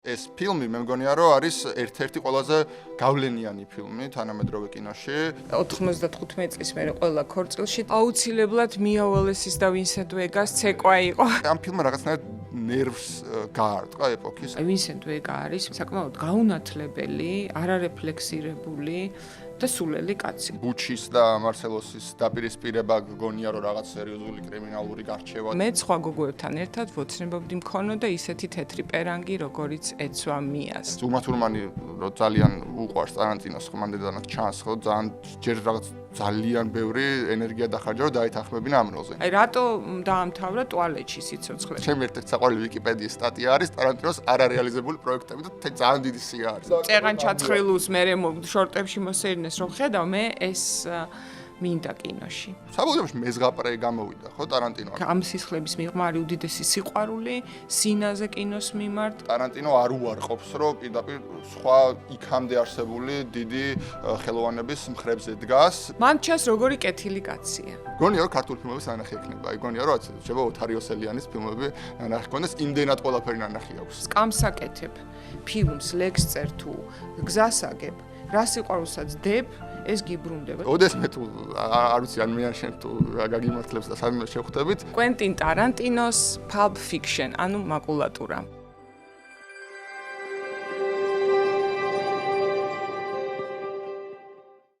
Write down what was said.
ეს ფილმი მე მგონია რომ არის ერთ-ერთი ყველაზე გავლენიანი ფილმი თანამედროვე კინოში. 95 წლის მერე ყველა ქორწილში აუცილებლად მია უელესის და ვინსენტ ვეგას ცეკვა იყო. ამ ფილმმა რაღაცნაირად ნერვს გაარტყა ეპოქის. ვინსენტ ვეგა არის საკმაოდ გაუნათლებელი, არარეფლექსირებული და სულელი კაცი. ბუჩის და მარსელოსის დაპირისპირება გგონია რომ რაღაც სერიოზული კრიმინალური გარჩევა. მე სხვა გოგოებთან ერთად ვოცნებობდი მქონოდა ისეთი თეთრი პერანგი, როგორიც ეცვა მიას. უმა თურმანი რომ ძალიან უყვარს ტარანტინოს ხმანდედანაც ჩანს ხო ძალიან ჯერ რაღაც ძალიან ბევრი ენერგია დახარჯა რომ დაეთანხმებინა ამ როლზე. აი რატო დაამთავრა ტუალეტში სიცოცხლე? ჩემი ერთ-ერთი საყვარელი ვიკიპედიის სტატია არის ტარანტინოს არარეალიზებული პროექტები და ძალიან დიდი სია არის. წერან ჩაცხრილუს მე შორტებში მოსერინეს რომ ხედავ მე ეს მინდა კინოში. საბოლოოში მეზღაპრე გამოვიდა ხო ტარანტინო. ამ სისხლების მიღმა არის უდიდესი სიყვარული სინაზე კინოს მიმართ. ტარანტინო არ უარყოფს რომ პირდაპირ სხვა იქამდე არსებული დიდი ხელოვანების მხრებზე დგას. მან ჩანს როგორი კეთილი კაცია. გონია რომ ქართული ფილმების ნანახი ექნება. აი გონია რომ შეიძლება ოთარიოსელიანის ფილმები ნანახი კონდეს იმდენად ყველაფერი ნანახი აქვს. სკამსაკეთებ ფილმს ლექს წერ თუ გზას აგებ რა სიყვარულსაც დებ ეს გიბრუნდება. ოდესმე თუ არ ვიცი ან მე ან შენ თუ გაგიმართლებს და სამი შევხვდებით. კვენტინ ტარანტინოს Pulp Fiction, ანუ მაკულატურა.